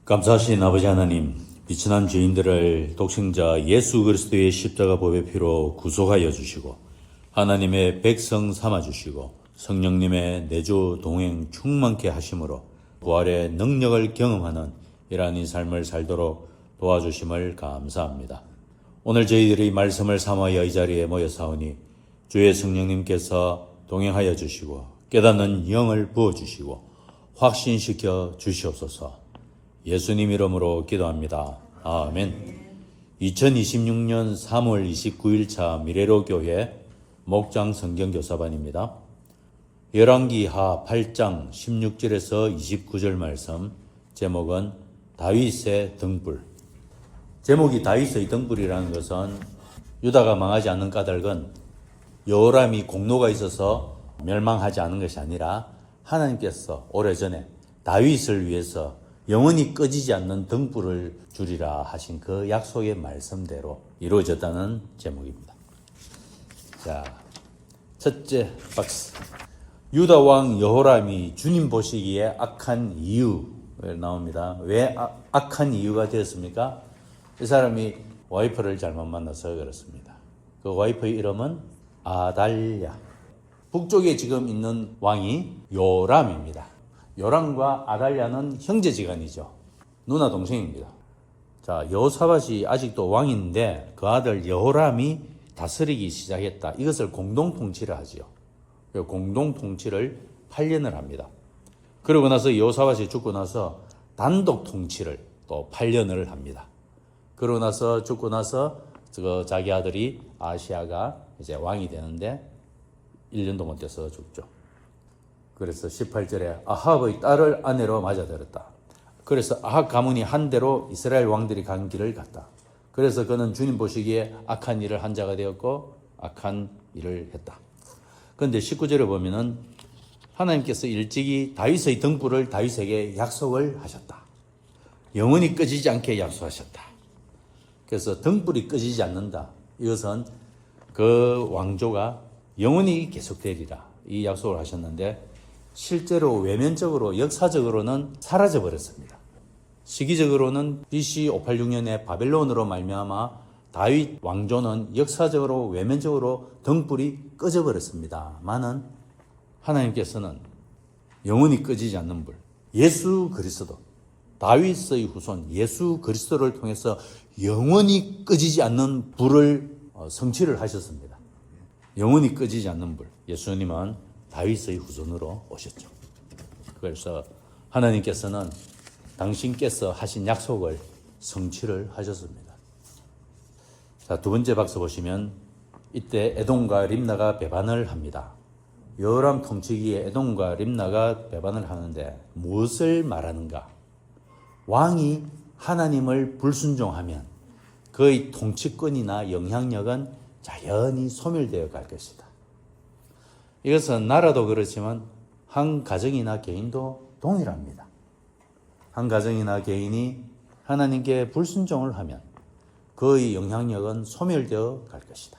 감사하신 아버지 하나님, 비천한 죄인들을 독생자 예수 그리스도의 십자가 보배 피로 구속하여 주시고 하나님의 백성 삼아 주시고 성령님의 내주 동행 충만케 하심으로 부활의 능력을 경험하는 이러한 이 삶을 살도록 도와주심을 감사합니다. 오늘 저희들이 말씀을 삼하여 이 자리에 모여사오니 주의 성령님께서 동행하여 주시고 깨닫는 영을 부어주시고 확신시켜 주시옵소서. 예수님 이름으로 기도합니다. 아멘. 2026년 3월 29일차 미래로 교회 목장 성경교사반입니다. 열왕기하 8장 16절에서 29절 말씀, 제목은 다윗의 등불. 제목이 다윗의 등불이라는 것은 유다가 망하지 않는 까닭은 여호람이 공로가 있어서 멸망하지 않은 것이 아니라 하나님께서 오래전에 다윗을 위해서 영원히 꺼지지 않는 등불을 주리라 하신 그 약속의 말씀대로 이루어졌다는 제목입니다. 자, 첫째 박스. 유다 왕 여호람이 주님 보시기에 악한 이유 나옵니다. 왜 악한 이유가 되었습니까? 이 사람이 와이프를 잘못 만나서 그렇습니다. 그 와이프의 이름은 아달랴. 북쪽에 지금 있는 왕이 요람입니다. 요람과 아달랴는 형제지간이죠. 누나 동생입니다. 자, 여호사밧이 아직도 왕인데 그 아들 여호람이 다스리기 시작했다. 이것을 공동통치를 하지요. 공동통치를 8년을 합니다. 그러고 나서 여호사밧이 죽고 나서 단독 통치를 또 8년을 합니다. 그러고 나서 죽고 나서 자기 아들이 아시아가 이제 왕이 되는데 1년도 못 돼서 죽죠. 그래서 18절에 아합의 딸을 아내로 맞아들였다. 그래서 아합 가문이 한 대로 이스라엘 왕들이 간 길을 갔다. 그래서 그는 주님 보시기에 악한 일을 한 자가 되었고 악한 일을 했다. 그런데 19절에 보면은 하나님께서 일찍이 다윗의 등불을 다윗에게 약속을 하셨다. 영원히 꺼지지 않게 약속하셨다. 그래서 등불이 꺼지지 않는다. 이것은 그 왕조가 영원히 계속되리라. 이 약속을 하셨는데 실제로 외면적으로 역사적으로는 사라져 버렸습니다. 시기적으로는 BC 586년에 바벨론으로 말미암아 다윗 왕조는 역사적으로 외면적으로 등불이 꺼져 버렸습니다만은 하나님께서는 영원히 꺼지지 않는 불, 예수 그리스도, 다윗의 후손 예수 그리스도를 통해서 영원히 꺼지지 않는 불을 성취를 하셨습니다. 영원히 꺼지지 않는 불. 예수님은 다윗의 후손으로 오셨죠. 그래서 하나님께서는 당신께서 하신 약속을 성취를 하셨습니다. 자, 두 번째 박스 보시면 이때 에돔과 림나가 배반을 합니다. 여호람 통치기에 에돔과 림나가 배반을 하는데 무엇을 말하는가? 왕이 하나님을 불순종하면 그의 통치권이나 영향력은 자연히 소멸되어 갈 것이다. 이것은 나라도 그렇지만 한 가정이나 개인도 동일합니다. 한 가정이나 개인이 하나님께 불순종을 하면 그의 영향력은 소멸되어 갈 것이다.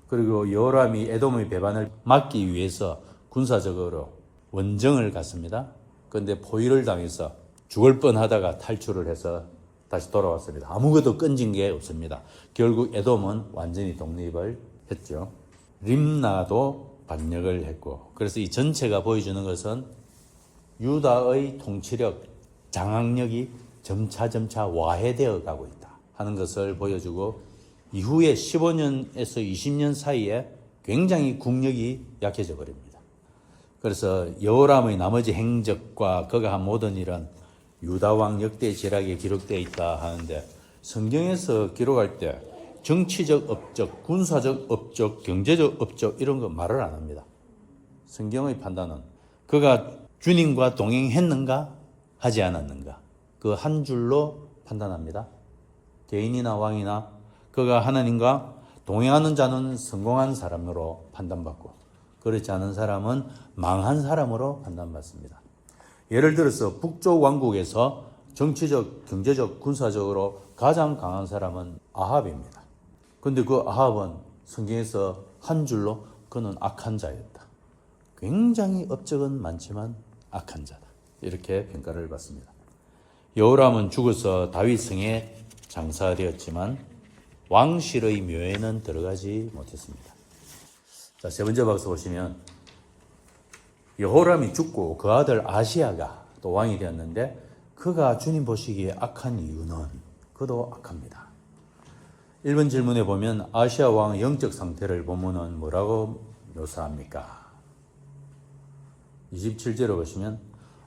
그리고 여호람이 에돔의 배반을 막기 위해서 군사적으로 원정을 갔습니다. 그런데 포위를 당해서 죽을 뻔하다가 탈출을 해서 다시 돌아왔습니다. 아무것도 끈진 게 없습니다. 결국 에돔은 완전히 독립을 했죠. 림나도 반역을 했고, 그래서 이 전체가 보여주는 것은 유다의 통치력, 장악력이 점차 와해되어 가고 있다 하는 것을 보여주고, 이후에 15년에서 20년 사이에 굉장히 국력이 약해져 버립니다. 그래서 여호람의 나머지 행적과 그가 한 모든 일은 유다왕 역대 지략에 기록되어 있다 하는데, 성경에서 기록할 때 정치적 업적, 군사적 업적, 경제적 업적 이런 거 말을 안 합니다. 성경의 판단은 그가 주님과 동행했는가 하지 않았는가 그 한 줄로 판단합니다. 개인이나 왕이나 그가 하나님과 동행하는 자는 성공한 사람으로 판단받고 그렇지 않은 사람은 망한 사람으로 판단받습니다. 예를 들어서 북쪽 왕국에서 정치적, 경제적, 군사적으로 가장 강한 사람은 아합입니다. 그런데 그 아합은 성경에서 한 줄로 그는 악한 자였다. 굉장히 업적은 많지만 악한 자다. 이렇게 평가를 받습니다. 여호람은 죽어서 다윗성에 장사되었지만 왕실의 묘에는 들어가지 못했습니다. 자, 세 번째 박스 보시면 여호람이 죽고 그 아들 아시야가 또 왕이 되었는데 그가 주님 보시기에 악한 이유는 그도 악합니다. 1번 질문에 보면 아시야 왕의 영적 상태를 보면은 뭐라고 묘사합니까? 27절을 보시면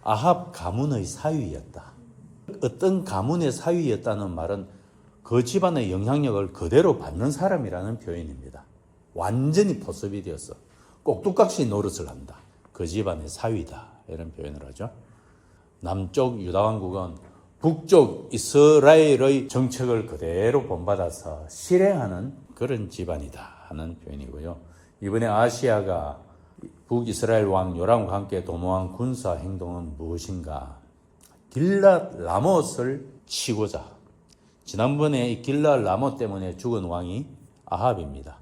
아합 가문의 사위였다. 어떤 가문의 사위였다는 말은 그 집안의 영향력을 그대로 받는 사람이라는 표현입니다. 완전히 포섭이 되어서 꼭두각시 노릇을 한다. 그 집안의 사위다. 이런 표현을 하죠. 남쪽 유다왕국은 북쪽 이스라엘의 정책을 그대로 본받아서 실행하는 그런 집안이다 하는 표현이고요. 이번에 아시아가 북이스라엘 왕 요람과 함께 도모한 군사 행동은 무엇인가? 길랏 라못을 치고자. 지난번에 이 길랏 라못 때문에 죽은 왕이 아합입니다.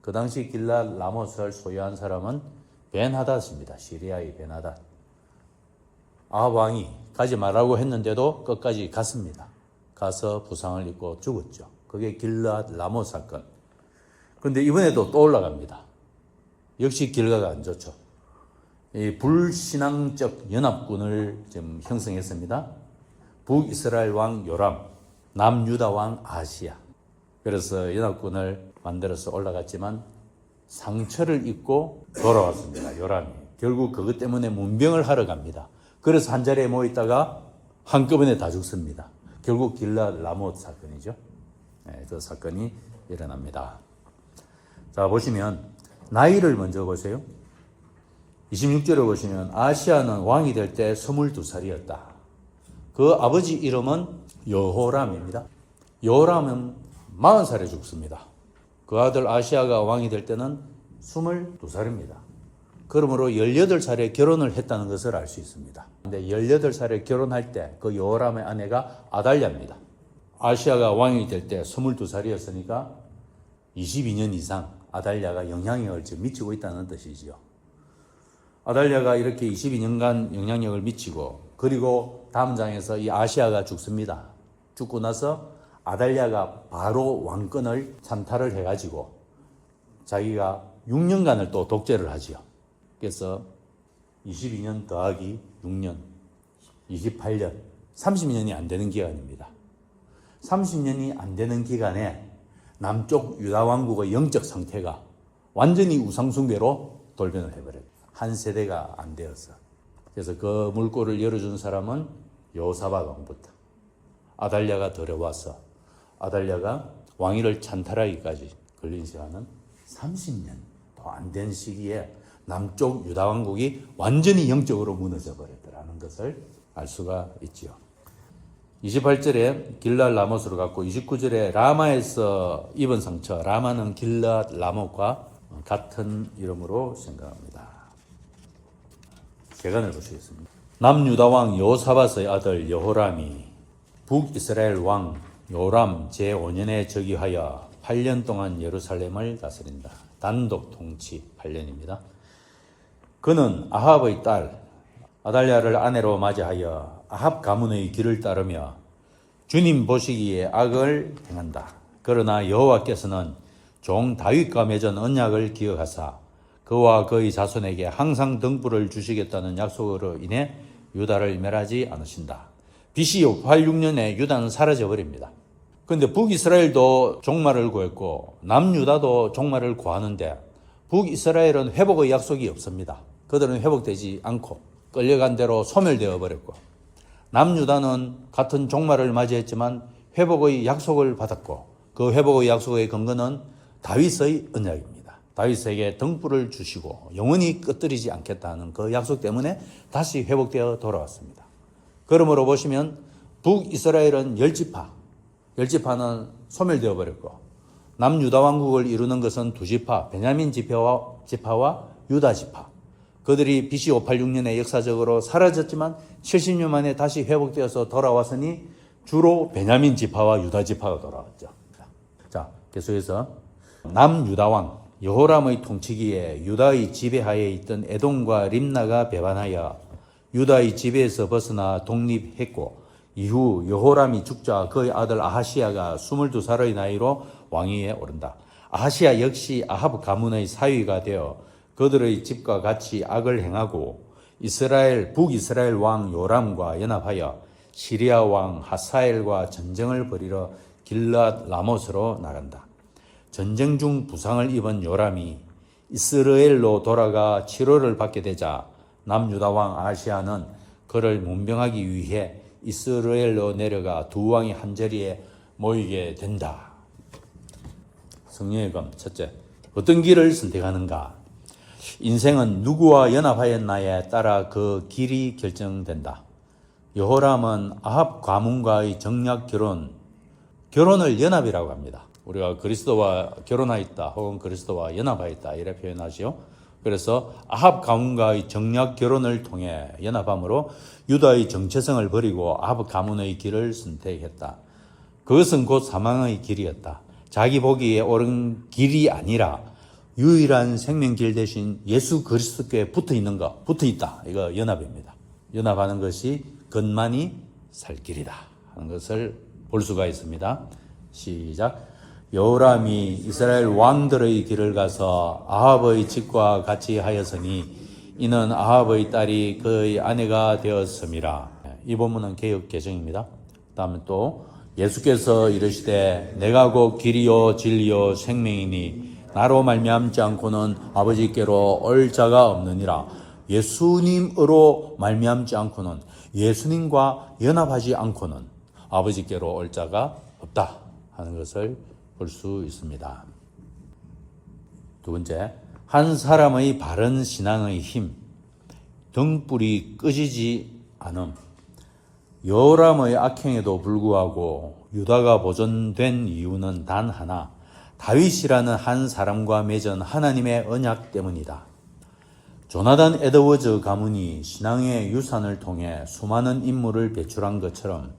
그 당시 길랏 라못을 소유한 사람은 벤하닷입니다. 시리아의 벤하닷. 아합 왕이 가지 말라고 했는데도 끝까지 갔습니다. 가서 부상을 입고 죽었죠. 그게 길랏 라못 사건. 그런데 이번에도 또 올라갑니다. 역시 결과가 안 좋죠. 이 불신앙적 연합군을 지금 형성했습니다. 북이스라엘 왕 요람, 남유다 왕 아시야. 그래서 연합군을 만들어서 올라갔지만 상처를 입고 돌아왔습니다. 요람이. 결국 그것 때문에 문병을 하러 갑니다. 그래서 한 자리에 모였다가 한꺼번에 다 죽습니다. 결국 길랏 라못 사건이죠. 네, 그 사건이 일어납니다. 자, 보시면 나이를 먼저 보세요. 26절을 보시면 아시아는 왕이 될 때 22살이었다. 그 아버지 이름은 여호람입니다. 여호람은 40살에 죽습니다. 그 아들 아시아가 왕이 될 때는 22살입니다. 그러므로 18살에 결혼을 했다는 것을 알 수 있습니다. 근데 18살에 결혼할 때 그 여호람의 아내가 아달랴입니다. 아시아가 왕이 될 때 22살이었으니까 22년 이상 아달랴가 영향력을 지금 미치고 있다는 뜻이지요. 아달랴가 이렇게 22년간 영향력을 미치고 그리고 다음 장에서 이 아시아가 죽습니다. 죽고 나서 아달랴가 바로 왕권을 찬탈을 해가지고 자기가 6년간을 또 독재를 하지요. 그래서 22년 더하기 6년, 28년, 30년이 안 되는 기간입니다. 30년이 안 되는 기간에 남쪽 유다 왕국의 영적 상태가 완전히 우상숭배로 돌변을 해버려요. 한 세대가 안 되어서. 그래서 그 물꼬를 열어준 사람은 여호사밧 왕부터 아달랴가 들어와서 아달랴가 왕위를 찬탈하기까지 걸린 시간은 30년 더 안 된 시기에 남쪽 유다 왕국이 완전히 영적으로 무너져 버렸더라는 것을 알 수가 있지요. 28절에 길랏 라못으로 갔고 29절에 라마에서 입은 상처, 라마는 길랏 라못과 같은 이름으로 생각합니다. 재간을 보시겠습니다. 남유다 왕 여호사밧의 아들 여호람이 북이스라엘 왕 요람 제5년에 즉위하여 8년 동안 예루살렘을 다스린다. 단독 통치 8년입니다. 그는 아합의 딸 아달랴를 아내로 맞이하여 아합 가문의 길을 따르며 주님 보시기에 악을 행한다. 그러나 여호와께서는 종 다윗과 맺은 언약을 기억하사 그와 그의 자손에게 항상 등불을 주시겠다는 약속으로 인해 유다를 멸하지 않으신다. BC 86년에 유다는 사라져버립니다. 그런데 북이스라엘도 종말을 구했고 남유다도 종말을 구하는데 북이스라엘은 회복의 약속이 없습니다. 그들은 회복되지 않고 끌려간 대로 소멸되어 버렸고 남유다는 같은 종말을 맞이했지만 회복의 약속을 받았고 그 회복의 약속의 근거는 다윗의 언약입니다. 다윗에게 등불을 주시고 영원히 꺼뜨리지 않겠다는 그 약속 때문에 다시 회복되어 돌아왔습니다. 그러므로 보시면 북이스라엘은 10지파는 소멸되어 버렸고 남유다 왕국을 이루는 것은 2지파, 베냐민 지파와 유다 지파. 그들이 BC 586년에 역사적으로 사라졌지만 70년 만에 다시 회복되어서 돌아왔으니 주로 베냐민 지파와 유다 지파가 돌아왔죠. 자, 계속해서 남유다 왕 여호람의 통치기에 유다의 지배하에 있던 에돔과 림나가 배반하여 유다의 지배에서 벗어나 독립했고 이후 여호람이 죽자 그의 아들 아하시야가 22살의 나이로 왕위에 오른다. 아하시야 역시 아합 가문의 사위가 되어 그들의 집과 같이 악을 행하고 북이스라엘 왕 요람과 연합하여 시리아 왕 하사엘과 전쟁을 벌이러 길랏 라못으로 나간다. 전쟁 중 부상을 입은 요람이 이스라엘로 돌아가 치료를 받게 되자 남유다 왕 아하시야는 그를 문병하기 위해 이스라엘로 내려가 두 왕이 한자리에 모이게 된다. 성령의 검 첫째, 어떤 길을 선택하는가? 인생은 누구와 연합하였나에 따라 그 길이 결정된다. 여호람은 아합 가문과의 정략 결혼을 연합이라고 합니다. 우리가 그리스도와 결혼하였다 혹은 그리스도와 연합하였다 이렇게 표현하지요. 그래서 아합 가문과의 정략 결혼을 통해 연합함으로 유다의 정체성을 버리고 아합 가문의 길을 선택했다. 그것은 곧 사망의 길이었다. 자기 보기에 옳은 길이 아니라 유일한 생명길 대신 예수 그리스도께 붙어 있다. 이거 연합입니다. 연합하는 것이 것만이 살 길이다 하는 것을 볼 수가 있습니다. 시작. 여호람이 이스라엘 왕들의 길을 가서 아합의 집과 같이 하였으니 이는 아합의 딸이 그의 아내가 되었음이라. 이 본문은 개역 개정입니다. 다음에 또 예수께서 이르시되 내가 곧 길이요 진리요 생명이니 나로 말미암지 않고는 아버지께로 올 자가 없느니라. 예수님으로 말미암지 않고는, 예수님과 연합하지 않고는 아버지께로 올 자가 없다 하는 것을 볼 수 있습니다. 두 번째, 한 사람의 바른 신앙의 힘, 등불이 꺼지지 않음. 여호람의 악행에도 불구하고 유다가 보존된 이유는 단 하나, 다윗이라는 한 사람과 맺은 하나님의 언약 때문이다. 조나단 에드워즈 가문이 신앙의 유산을 통해 수많은 인물을 배출한 것처럼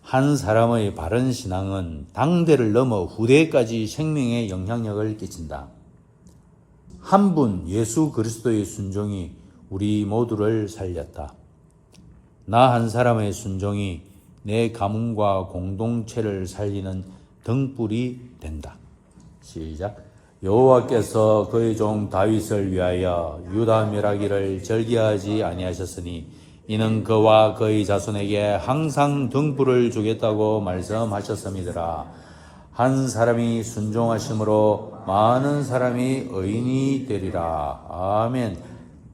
한 사람의 바른 신앙은 당대를 넘어 후대까지 생명의 영향력을 끼친다. 한 분 예수 그리스도의 순종이 우리 모두를 살렸다. 나 한 사람의 순종이 내 가문과 공동체를 살리는 등불이 된다. 시작. 여호와께서 그의 종 다윗을 위하여 유다 멸하기를 절기하지 아니하셨으니 이는 그와 그의 자손에게 항상 등불을 주겠다고 말씀하셨음이더라. 한 사람이 순종하심으로 많은 사람이 의인이 되리라. 아멘.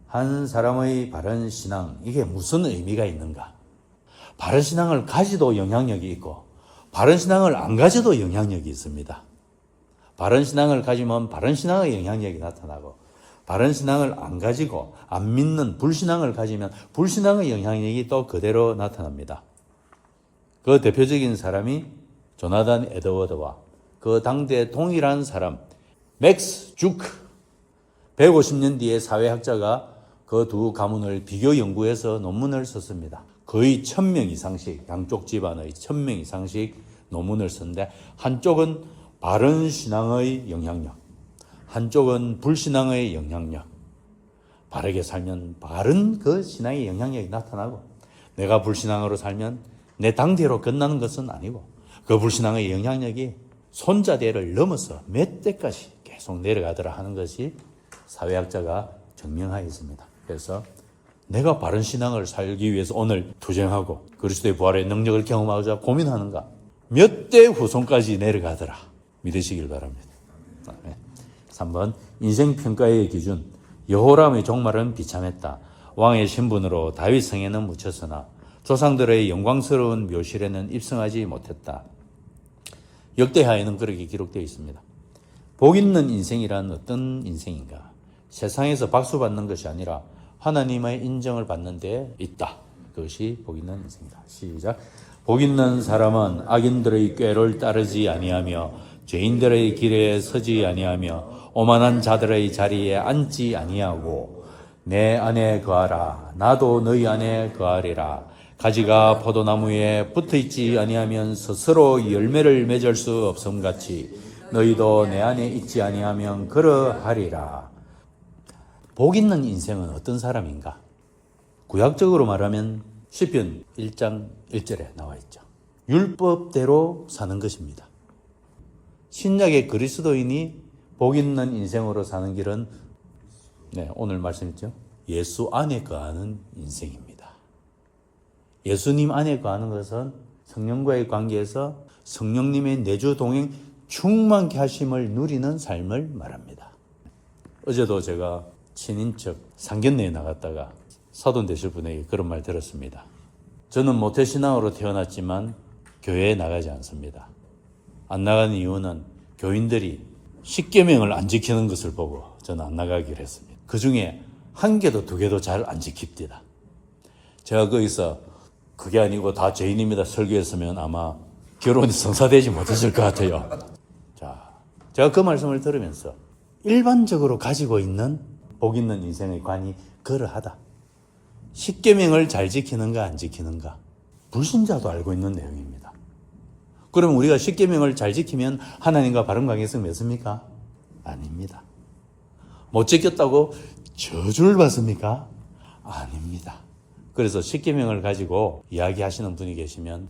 한 사람의 바른 신앙, 이게 무슨 의미가 있는가? 바른 신앙을 가지도 영향력이 있고 바른 신앙을 안 가져도 영향력이 있습니다. 바른 신앙을 가지면 바른 신앙의 영향력이 나타나고 바른 신앙을 안 가지고 안 믿는 불신앙을 가지면 불신앙의 영향력이 또 그대로 나타납니다. 그 대표적인 사람이 조나단 에드워드와 그 당대 동일한 사람 맥스 주크, 150년 뒤에 사회학자가 그 두 가문을 비교 연구해서 논문을 썼습니다. 거의 1000명 이상씩, 양쪽 집안의 1000명 이상씩 논문을 썼는데 한쪽은 바른 신앙의 영향력, 한쪽은 불신앙의 영향력. 바르게 살면 바른 그 신앙의 영향력이 나타나고, 내가 불신앙으로 살면 내 당대로 끝나는 것은 아니고 그 불신앙의 영향력이 손자대를 넘어서 몇 대까지 계속 내려가더라 하는 것이 사회학자가 증명하였습니다. 그래서 내가 바른 신앙을 살기 위해서 오늘 투쟁하고 그리스도의 부활의 능력을 경험하고자 고민하는가? 몇 대 후손까지 내려가더라. 믿으시길 바랍니다. 3번, 인생평가의 기준. 여호람의 종말은 비참했다. 왕의 신분으로 다윗 성에는 묻혔으나 조상들의 영광스러운 묘실에는 입성하지 못했다. 역대하에는 그렇게 기록되어 있습니다. 복 있는 인생이란 어떤 인생인가? 세상에서 박수 받는 것이 아니라 하나님의 인정을 받는 데 있다. 그것이 복 있는 인생이다. 시작. 복 있는 사람은 악인들의 꾀를 따르지 아니하며 죄인들의 길에 서지 아니하며 오만한 자들의 자리에 앉지 아니하고 내 안에 거하라. 나도 너희 안에 거하리라. 가지가 포도나무에 붙어있지 아니하면 스스로 열매를 맺을 수 없음같이 너희도 내 안에 있지 아니하면 그러하리라. 복 있는 인생은 어떤 사람인가? 구약적으로 말하면 시편 1장 1절에 나와 있죠. 율법대로 사는 것입니다. 신약의 그리스도인이 복 있는 인생으로 사는 길은 오늘 말씀했죠. 예수 안에 거하는 인생입니다. 예수님 안에 거하는 것은 성령과의 관계에서 성령님의 내주 동행 충만케 하심을 누리는 삶을 말합니다. 어제도 제가 친인척 상견례에 나갔다가 사돈 되실 분에게 그런 말 들었습니다. 저는 모태신앙으로 태어났지만 교회에 나가지 않습니다. 안 나가는 이유는 교인들이 십계명을 안 지키는 것을 보고 저는 안 나가기로 했습니다. 그 중에 한 개도 두 개도 잘 안 지킵니다. 제가 거기서 그게 아니고 다 죄인입니다 설교했으면 아마 결혼이 성사되지 못했을 것 같아요. 자, 제가 그 말씀을 들으면서 일반적으로 가지고 있는 복 있는 인생의 관이 그러하다. 십계명을 잘 지키는가 안 지키는가 불신자도 알고 있는 내용입니다. 그럼 우리가 십계명을 잘 지키면 하나님과 바른 관계성이 맺습니까? 아닙니다. 못 지켰다고 저주를 받습니까? 아닙니다. 그래서 십계명을 가지고 이야기하시는 분이 계시면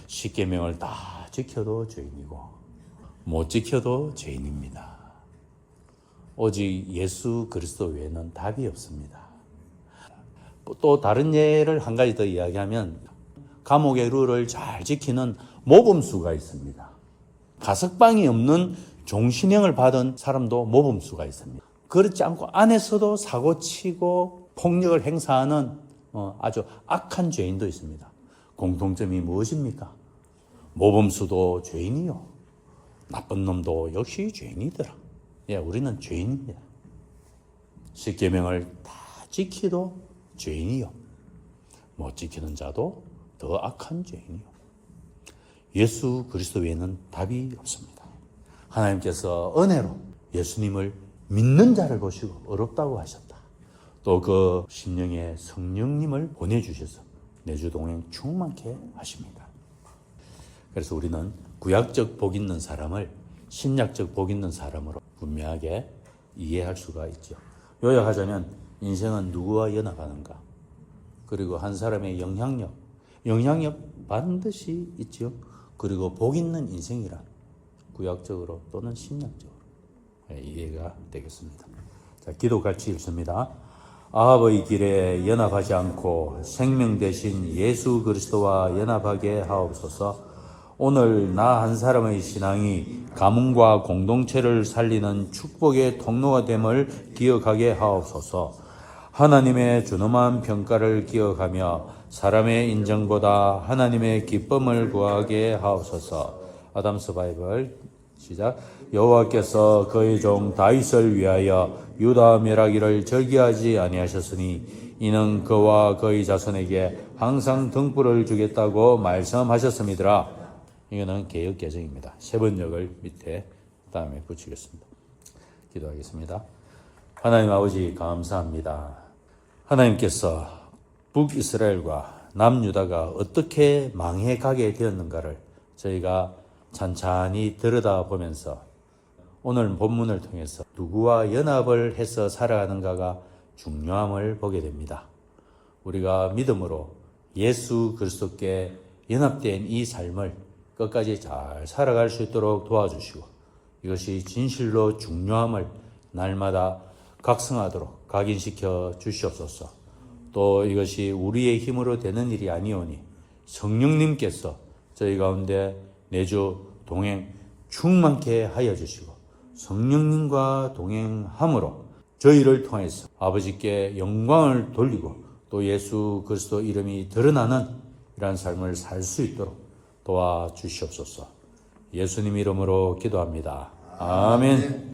십계명을 다 지켜도 죄인이고 못 지켜도 죄인입니다. 오직 예수 그리스도 외에는 답이 없습니다. 또 다른 예를 한 가지 더 이야기하면 감옥의 룰을 잘 지키는 모범수가 있습니다. 가석방이 없는 종신형을 받은 사람도 모범수가 있습니다. 그렇지 않고 안에서도 사고치고 폭력을 행사하는 아주 악한 죄인도 있습니다. 공통점이 무엇입니까? 모범수도 죄인이요. 나쁜 놈도 역시 죄인이더라. 우리는 죄인입니다. 십계명을 다 지키도 죄인이요. 못 지키는 자도 더 악한 죄인이요. 예수 그리스도 외에는 답이 없습니다. 하나님께서 은혜로 예수님을 믿는 자를 보시고 어렵다고 하셨다. 또 그 심령에 성령님을 보내주셔서 내주 동행 충만케 하십니다. 그래서 우리는 구약적 복 있는 사람을 신약적 복 있는 사람으로 분명하게 이해할 수가 있죠. 요약하자면 인생은 누구와 연합하는가? 그리고 한 사람의 영향력 반드시 있죠. 그리고 복 있는 인생이란 구약적으로 또는 신약적으로 이해가 되겠습니다. 자, 기도 같이 읽습니다. 아합의 길에 연합하지 않고 생명 대신 예수 그리스도와 연합하게 하옵소서. 오늘 나 한 사람의 신앙이 가문과 공동체를 살리는 축복의 통로가 됨을 기억하게 하옵소서. 하나님의 준엄한 평가를 기억하며 사람의 인정보다 하나님의 기쁨을 구하게 하옵소서. 아담스 바이블 시작. 여호와께서 그의 종 다윗을 위하여 유다 멸하기를 절기하지 아니하셨으니 이는 그와 그의 자손에게 항상 등불을 주겠다고 말씀하셨음이더라. 이거는 개역 개정입니다. 세 번역을 밑에 다음에 붙이겠습니다. 기도하겠습니다. 하나님 아버지 감사합니다. 하나님께서 북이스라엘과 남유다가 어떻게 망해가게 되었는가를 저희가 찬찬히 들여다보면서 오늘 본문을 통해서 누구와 연합을 해서 살아가는가가 중요함을 보게 됩니다. 우리가 믿음으로 예수 그리스도께 연합된 이 삶을 끝까지 잘 살아갈 수 있도록 도와주시고 이것이 진실로 중요함을 날마다 각성하도록 각인시켜 주시옵소서. 또 이것이 우리의 힘으로 되는 일이 아니오니 성령님께서 저희 가운데 내주 동행 충만케 하여 주시고 성령님과 동행함으로 저희를 통해서 아버지께 영광을 돌리고 또 예수 그리스도 이름이 드러나는 이러한 삶을 살 수 있도록 도와주시옵소서. 예수님 이름으로 기도합니다. 아멘.